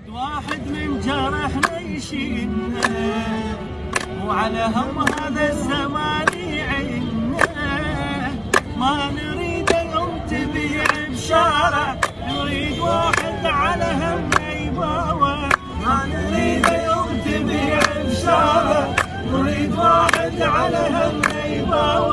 نريد واحد من جرحنا يشيلنا، وعلى هم هذا الزمان يعيننا. ما نريد يوم تبيع بشارع، نريد واحد على هم يباوع. ما نريد يوم تبيع بشارع، نريد واحد على هم يباوع.